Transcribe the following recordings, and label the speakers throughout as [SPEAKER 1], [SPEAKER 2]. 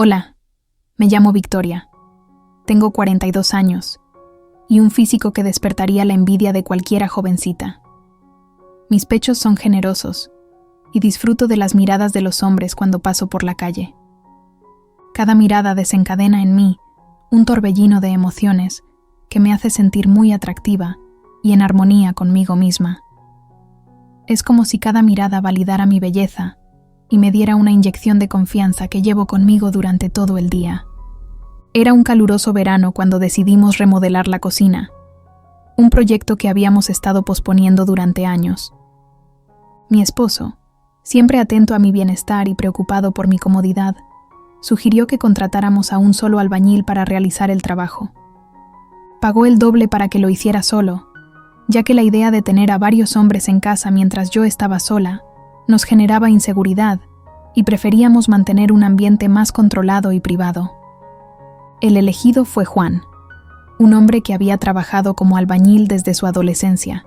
[SPEAKER 1] Hola, me llamo Victoria. Tengo 42 años y un físico que despertaría la envidia de cualquiera jovencita. Mis pechos son generosos y disfruto de las miradas de los hombres cuando paso por la calle. Cada mirada desencadena en mí un torbellino de emociones que me hace sentir muy atractiva y en armonía conmigo misma. Es como si cada mirada validara mi belleza y me diera una inyección de confianza que llevo conmigo durante todo el día. Era un caluroso verano cuando decidimos remodelar la cocina, un proyecto que habíamos estado posponiendo durante años. Mi esposo, siempre atento a mi bienestar y preocupado por mi comodidad, sugirió que contratáramos a un solo albañil para realizar el trabajo. Pagó el doble para que lo hiciera solo, ya que la idea de tener a varios hombres en casa mientras yo estaba sola nos generaba inseguridad y preferíamos mantener un ambiente más controlado y privado. El elegido fue Juan, un hombre que había trabajado como albañil desde su adolescencia.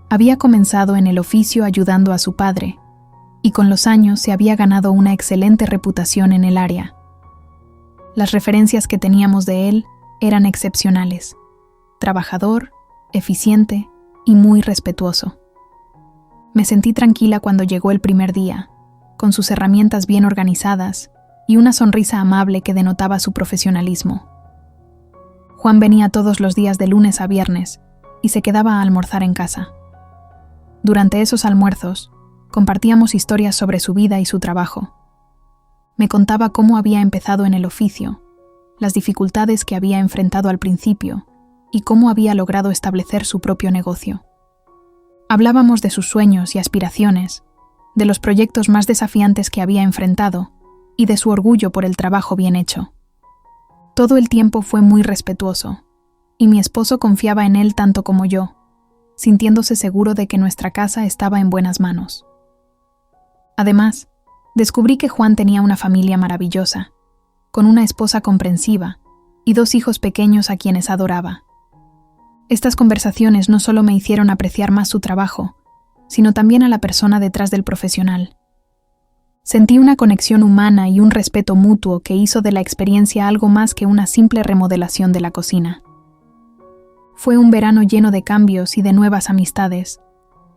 [SPEAKER 1] Había comenzado en el oficio ayudando a su padre, y con los años se había ganado una excelente reputación en el área. Las referencias que teníamos de él eran excepcionales: trabajador, eficiente y muy respetuoso. Me sentí tranquila cuando llegó el primer día, con sus herramientas bien organizadas y una sonrisa amable que denotaba su profesionalismo. Juan venía todos los días de lunes a viernes y se quedaba a almorzar en casa. Durante esos almuerzos, compartíamos historias sobre su vida y su trabajo. Me contaba cómo había empezado en el oficio, las dificultades que había enfrentado al principio y cómo había logrado establecer su propio negocio. Hablábamos de sus sueños y aspiraciones, de los proyectos más desafiantes que había enfrentado y de su orgullo por el trabajo bien hecho. Todo el tiempo fue muy respetuoso, y mi esposo confiaba en él tanto como yo, sintiéndose seguro de que nuestra casa estaba en buenas manos. Además, descubrí que Juan tenía una familia maravillosa, con una esposa comprensiva y 2 hijos pequeños a quienes adoraba. Estas conversaciones no solo me hicieron apreciar más su trabajo, sino también a la persona detrás del profesional. Sentí una conexión humana y un respeto mutuo que hizo de la experiencia algo más que una simple remodelación de la cocina. Fue un verano lleno de cambios y de nuevas amistades,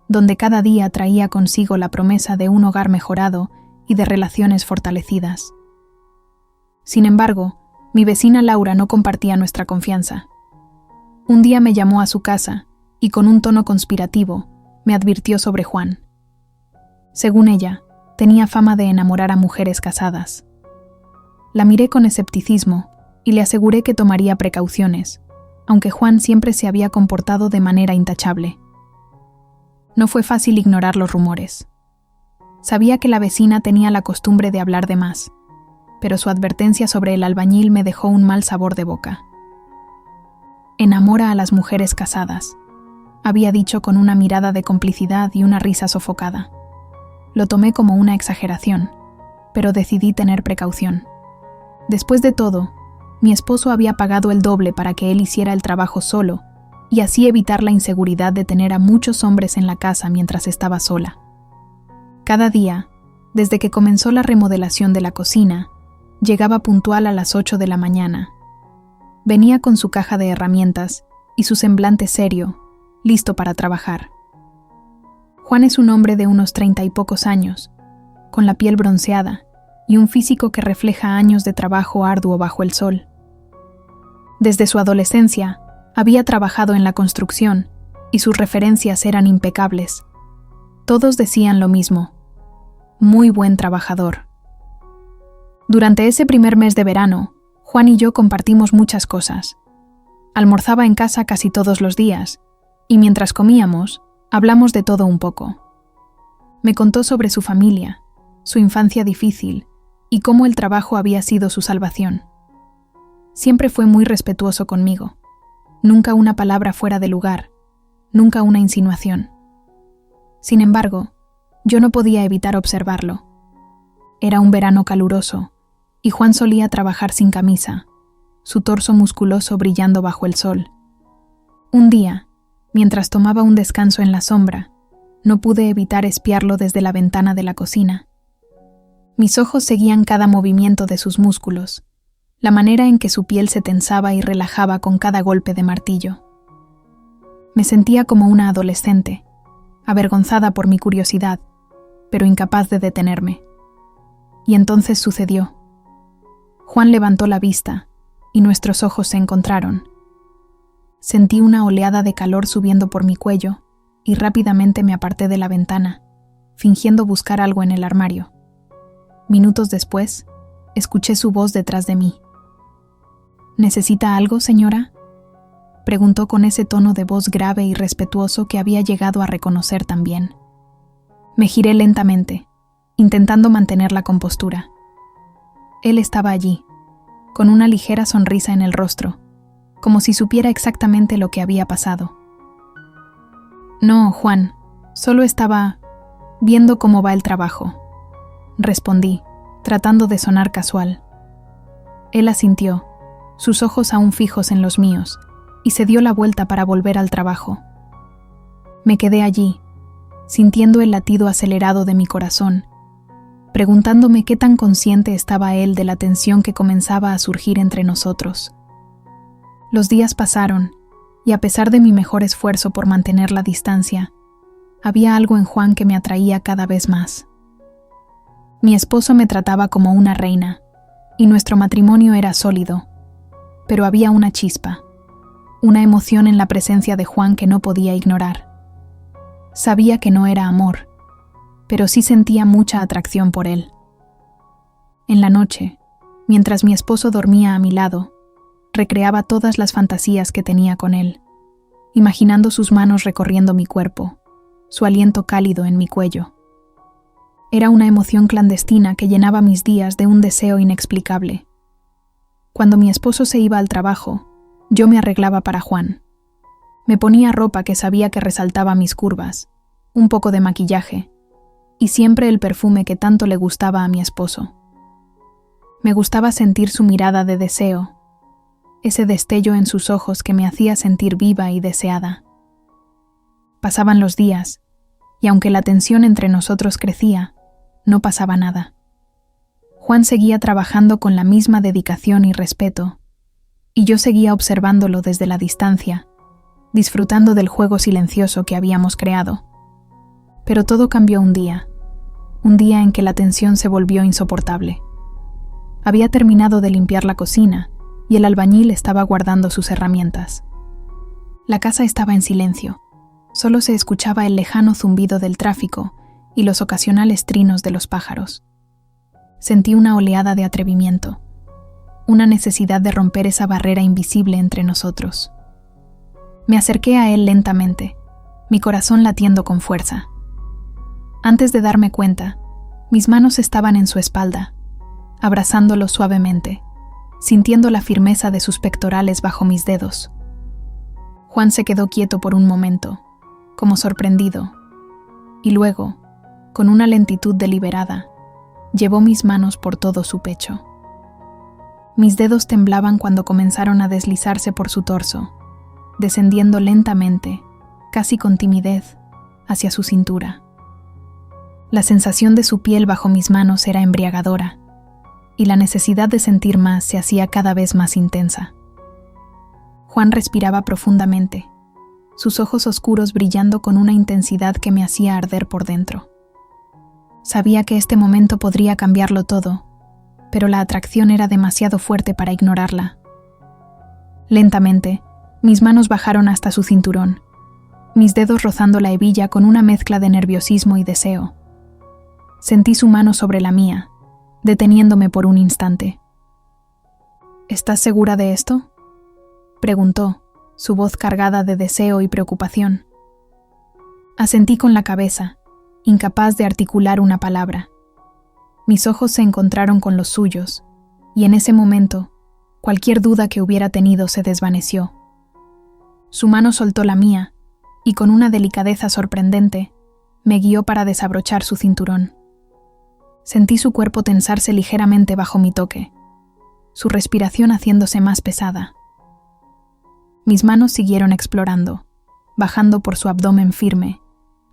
[SPEAKER 1] donde cada día traía consigo la promesa de un hogar mejorado y de relaciones fortalecidas. Sin embargo, mi vecina Laura no compartía nuestra confianza. Un día me llamó a su casa y con un tono conspirativo me advirtió sobre Juan. Según ella, tenía fama de enamorar a mujeres casadas. La miré con escepticismo y le aseguré que tomaría precauciones, aunque Juan siempre se había comportado de manera intachable. No fue fácil ignorar los rumores. Sabía que la vecina tenía la costumbre de hablar de más, pero su advertencia sobre el albañil me dejó un mal sabor de boca. «Enamora a las mujeres casadas», había dicho con una mirada de complicidad y una risa sofocada. Lo tomé como una exageración, pero decidí tener precaución. Después de todo, mi esposo había pagado el doble para que él hiciera el trabajo solo y así evitar la inseguridad de tener a muchos hombres en la casa mientras estaba sola. Cada día, desde que comenzó la remodelación de la cocina, llegaba puntual a las 8 de la mañana. Venía con su caja de herramientas y su semblante serio, listo para trabajar. Juan es un hombre de unos 30 y pocos años, con la piel bronceada y un físico que refleja años de trabajo arduo bajo el sol. Desde su adolescencia, había trabajado en la construcción y sus referencias eran impecables. Todos decían lo mismo: muy buen trabajador. Durante ese primer mes de verano, Juan y yo compartimos muchas cosas. Almorzaba en casa casi todos los días, y mientras comíamos, hablamos de todo un poco. Me contó sobre su familia, su infancia difícil, y cómo el trabajo había sido su salvación. Siempre fue muy respetuoso conmigo. Nunca una palabra fuera de lugar, nunca una insinuación. Sin embargo, yo no podía evitar observarlo. Era un verano caluroso, y Juan solía trabajar sin camisa, su torso musculoso brillando bajo el sol. Un día, mientras tomaba un descanso en la sombra, no pude evitar espiarlo desde la ventana de la cocina. Mis ojos seguían cada movimiento de sus músculos, la manera en que su piel se tensaba y relajaba con cada golpe de martillo. Me sentía como una adolescente, avergonzada por mi curiosidad, pero incapaz de detenerme. Y entonces sucedió. Juan levantó la vista y nuestros ojos se encontraron. Sentí una oleada de calor subiendo por mi cuello y rápidamente me aparté de la ventana, fingiendo buscar algo en el armario. Minutos después, escuché su voz detrás de mí. ¿Necesita algo, señora?, preguntó con ese tono de voz grave y respetuoso que había llegado a reconocer también. Me giré lentamente, intentando mantener la compostura. Él estaba allí, con una ligera sonrisa en el rostro, como si supiera exactamente lo que había pasado. No, Juan, solo estaba viendo cómo va el trabajo, respondí, tratando de sonar casual. Él asintió, sus ojos aún fijos en los míos, y se dio la vuelta para volver al trabajo. Me quedé allí, sintiendo el latido acelerado de mi corazón, preguntándome qué tan consciente estaba él de la tensión que comenzaba a surgir entre nosotros. Los días pasaron, y a pesar de mi mejor esfuerzo por mantener la distancia, había algo en Juan que me atraía cada vez más. Mi esposo me trataba como una reina, y nuestro matrimonio era sólido, pero había una chispa, una emoción en la presencia de Juan que no podía ignorar. Sabía que no era amor, pero sí sentía mucha atracción por él. En la noche, mientras mi esposo dormía a mi lado, recreaba todas las fantasías que tenía con él, imaginando sus manos recorriendo mi cuerpo, su aliento cálido en mi cuello. Era una emoción clandestina que llenaba mis días de un deseo inexplicable. Cuando mi esposo se iba al trabajo, yo me arreglaba para Juan. Me ponía ropa que sabía que resaltaba mis curvas, un poco de maquillaje, y siempre el perfume que tanto le gustaba a mi esposo. Me gustaba sentir su mirada de deseo, ese destello en sus ojos que me hacía sentir viva y deseada. Pasaban los días, y aunque la tensión entre nosotros crecía, no pasaba nada. Juan seguía trabajando con la misma dedicación y respeto, y yo seguía observándolo desde la distancia, disfrutando del juego silencioso que habíamos creado. Pero todo cambió un día en que la tensión se volvió insoportable. Había terminado de limpiar la cocina y el albañil estaba guardando sus herramientas. La casa estaba en silencio, solo se escuchaba el lejano zumbido del tráfico y los ocasionales trinos de los pájaros. Sentí una oleada de atrevimiento, una necesidad de romper esa barrera invisible entre nosotros. Me acerqué a él lentamente, mi corazón latiendo con fuerza. Antes de darme cuenta, mis manos estaban en su espalda, abrazándolo suavemente, sintiendo la firmeza de sus pectorales bajo mis dedos. Juan se quedó quieto por un momento, como sorprendido, y luego, con una lentitud deliberada, llevó mis manos por todo su pecho. Mis dedos temblaban cuando comenzaron a deslizarse por su torso, descendiendo lentamente, casi con timidez, hacia su cintura. La sensación de su piel bajo mis manos era embriagadora, y la necesidad de sentir más se hacía cada vez más intensa. Juan respiraba profundamente, sus ojos oscuros brillando con una intensidad que me hacía arder por dentro. Sabía que este momento podría cambiarlo todo, pero la atracción era demasiado fuerte para ignorarla. Lentamente, mis manos bajaron hasta su cinturón, mis dedos rozando la hebilla con una mezcla de nerviosismo y deseo. Sentí su mano sobre la mía, deteniéndome por un instante. ¿Estás segura de esto?, preguntó, su voz cargada de deseo y preocupación. Asentí con la cabeza, incapaz de articular una palabra. Mis ojos se encontraron con los suyos, y en ese momento, cualquier duda que hubiera tenido se desvaneció. Su mano soltó la mía, y con una delicadeza sorprendente, me guió para desabrochar su cinturón. Sentí su cuerpo tensarse ligeramente bajo mi toque, su respiración haciéndose más pesada. Mis manos siguieron explorando, bajando por su abdomen firme,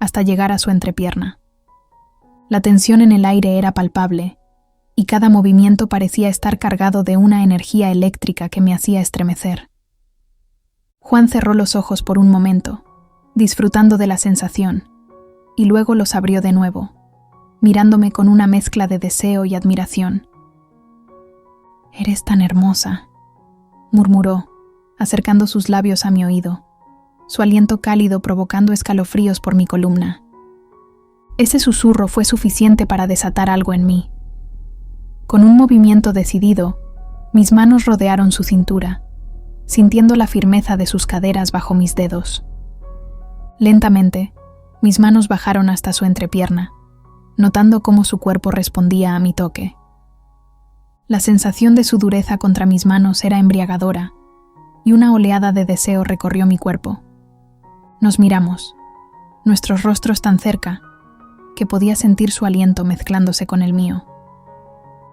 [SPEAKER 1] hasta llegar a su entrepierna. La tensión en el aire era palpable, y cada movimiento parecía estar cargado de una energía eléctrica que me hacía estremecer. Juan cerró los ojos por un momento, disfrutando de la sensación, y luego los abrió de nuevo, mirándome con una mezcla de deseo y admiración. «Eres tan hermosa», murmuró, acercando sus labios a mi oído, su aliento cálido provocando escalofríos por mi columna. Ese susurro fue suficiente para desatar algo en mí. Con un movimiento decidido, mis manos rodearon su cintura, sintiendo la firmeza de sus caderas bajo mis dedos. Lentamente, mis manos bajaron hasta su entrepierna, notando cómo su cuerpo respondía a mi toque. La sensación de su dureza contra mis manos era embriagadora, y una oleada de deseo recorrió mi cuerpo. Nos miramos, nuestros rostros tan cerca, que podía sentir su aliento mezclándose con el mío.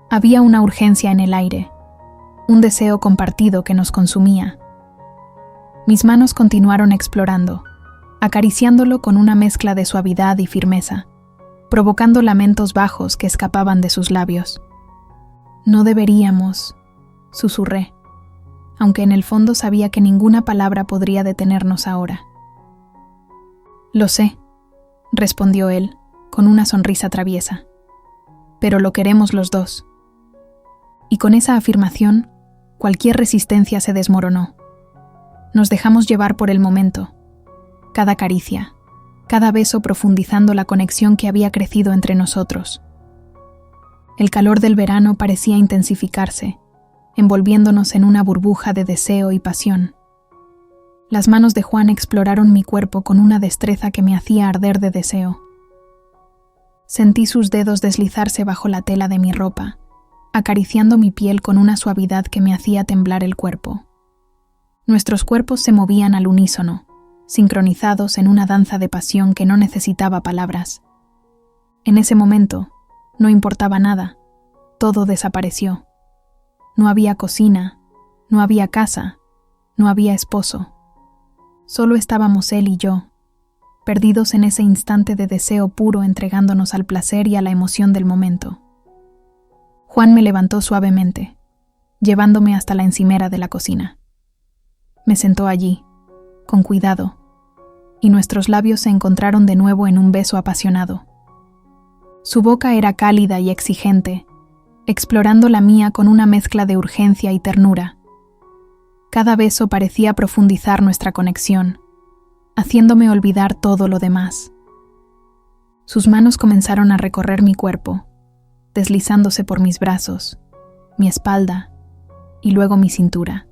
[SPEAKER 1] Había una urgencia en el aire, un deseo compartido que nos consumía. Mis manos continuaron explorando, acariciándolo con una mezcla de suavidad y firmeza, provocando lamentos bajos que escapaban de sus labios. «No deberíamos», susurré, aunque en el fondo sabía que ninguna palabra podría detenernos ahora. «Lo sé», respondió él, con una sonrisa traviesa, «pero lo queremos los dos». Y con esa afirmación, cualquier resistencia se desmoronó. Nos dejamos llevar por el momento, cada caricia, cada beso profundizando la conexión que había crecido entre nosotros. El calor del verano parecía intensificarse, envolviéndonos en una burbuja de deseo y pasión. Las manos de Juan exploraron mi cuerpo con una destreza que me hacía arder de deseo. Sentí sus dedos deslizarse bajo la tela de mi ropa, acariciando mi piel con una suavidad que me hacía temblar el cuerpo. Nuestros cuerpos se movían al unísono, sincronizados en una danza de pasión que no necesitaba palabras. En ese momento, no importaba nada, todo desapareció. No había cocina, no había casa, no había esposo. Solo estábamos él y yo, perdidos en ese instante de deseo puro entregándonos al placer y a la emoción del momento. Juan me levantó suavemente, llevándome hasta la encimera de la cocina. Me sentó allí, con cuidado, y nuestros labios se encontraron de nuevo en un beso apasionado. Su boca era cálida y exigente, explorando la mía con una mezcla de urgencia y ternura. Cada beso parecía profundizar nuestra conexión, haciéndome olvidar todo lo demás. Sus manos comenzaron a recorrer mi cuerpo, deslizándose por mis brazos, mi espalda y luego mi cintura.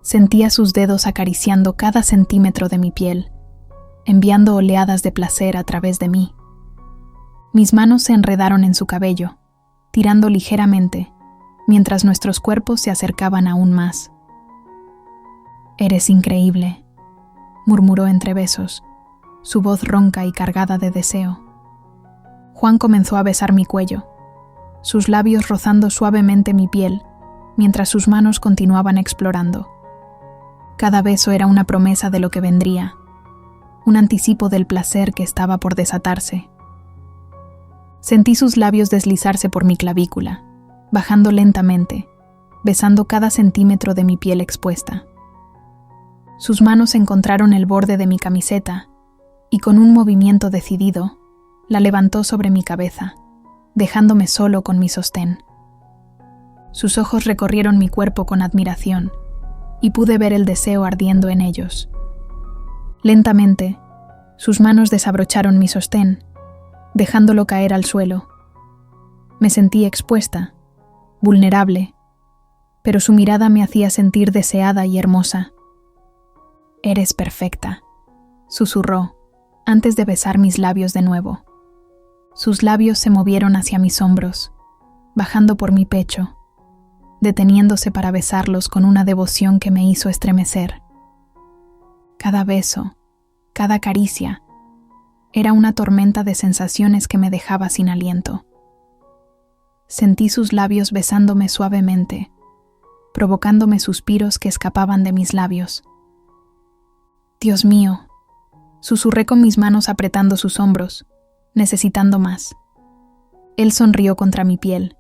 [SPEAKER 1] Sentía sus dedos acariciando cada centímetro de mi piel, enviando oleadas de placer a través de mí. Mis manos se enredaron en su cabello, tirando ligeramente, mientras nuestros cuerpos se acercaban aún más. «Eres increíble», murmuró entre besos, su voz ronca y cargada de deseo. Juan comenzó a besar mi cuello, sus labios rozando suavemente mi piel, mientras sus manos continuaban explorando. Cada beso era una promesa de lo que vendría, un anticipo del placer que estaba por desatarse. Sentí sus labios deslizarse por mi clavícula, bajando lentamente, besando cada centímetro de mi piel expuesta. Sus manos encontraron el borde de mi camiseta y con un movimiento decidido, la levantó sobre mi cabeza, dejándome solo con mi sostén. Sus ojos recorrieron mi cuerpo con admiración y pude ver el deseo ardiendo en ellos. Lentamente, sus manos desabrocharon mi sostén, dejándolo caer al suelo. Me sentí expuesta, vulnerable, pero su mirada me hacía sentir deseada y hermosa. «Eres perfecta», susurró, antes de besar mis labios de nuevo. Sus labios se movieron hacia mis hombros, bajando por mi pecho, deteniéndose para besarlos con una devoción que me hizo estremecer. Cada beso, cada caricia, era una tormenta de sensaciones que me dejaba sin aliento. Sentí sus labios besándome suavemente, provocándome suspiros que escapaban de mis labios. «Dios mío», susurré con mis manos apretando sus hombros, necesitando más. Él sonrió contra mi piel,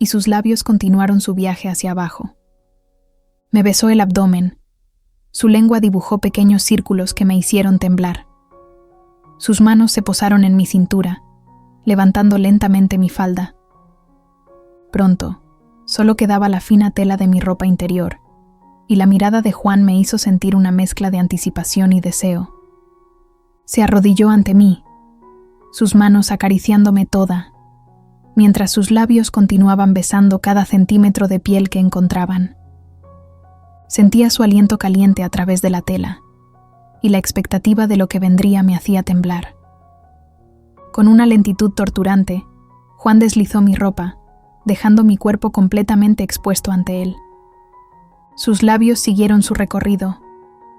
[SPEAKER 1] y sus labios continuaron su viaje hacia abajo. Me besó el abdomen. Su lengua dibujó pequeños círculos que me hicieron temblar. Sus manos se posaron en mi cintura, levantando lentamente mi falda. Pronto, solo quedaba la fina tela de mi ropa interior, y la mirada de Juan me hizo sentir una mezcla de anticipación y deseo. Se arrodilló ante mí, sus manos acariciándome toda, mientras sus labios continuaban besando cada centímetro de piel que encontraban. Sentía su aliento caliente a través de la tela, y la expectativa de lo que vendría me hacía temblar. Con una lentitud torturante, Juan deslizó mi ropa, dejando mi cuerpo completamente expuesto ante él. Sus labios siguieron su recorrido,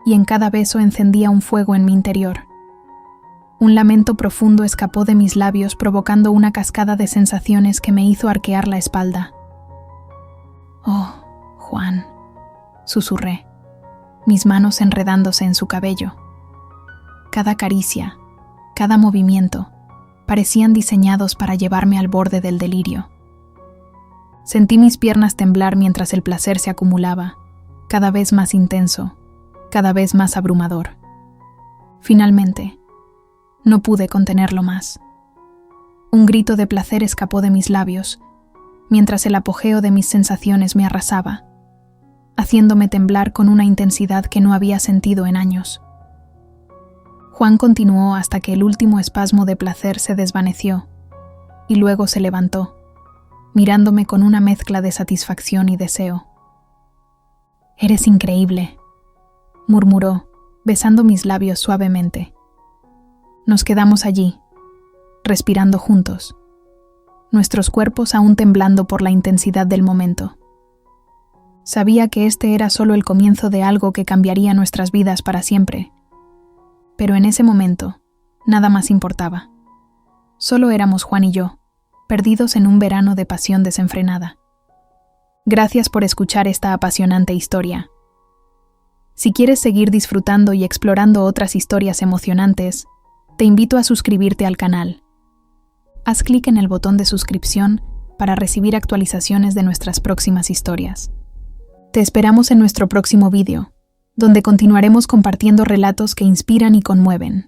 [SPEAKER 1] y en cada beso encendía un fuego en mi interior. Un lamento profundo escapó de mis labios, provocando una cascada de sensaciones que me hizo arquear la espalda. «Oh, Juan», susurré, mis manos enredándose en su cabello. Cada caricia, cada movimiento, parecían diseñados para llevarme al borde del delirio. Sentí mis piernas temblar mientras el placer se acumulaba, cada vez más intenso, cada vez más abrumador. Finalmente, no pude contenerlo más. Un grito de placer escapó de mis labios, mientras el apogeo de mis sensaciones me arrasaba, haciéndome temblar con una intensidad que no había sentido en años. Juan continuó hasta que el último espasmo de placer se desvaneció, y luego se levantó, mirándome con una mezcla de satisfacción y deseo. «Eres increíble», murmuró, besando mis labios suavemente. Nos quedamos allí, respirando juntos, nuestros cuerpos aún temblando por la intensidad del momento. Sabía que este era solo el comienzo de algo que cambiaría nuestras vidas para siempre, pero en ese momento, nada más importaba. Solo éramos Juan y yo, perdidos en un verano de pasión desenfrenada. Gracias por escuchar esta apasionante historia. Si quieres seguir disfrutando y explorando otras historias emocionantes, te invito a suscribirte al canal. Haz clic en el botón de suscripción para recibir actualizaciones de nuestras próximas historias. Te esperamos en nuestro próximo vídeo, donde continuaremos compartiendo relatos que inspiran y conmueven.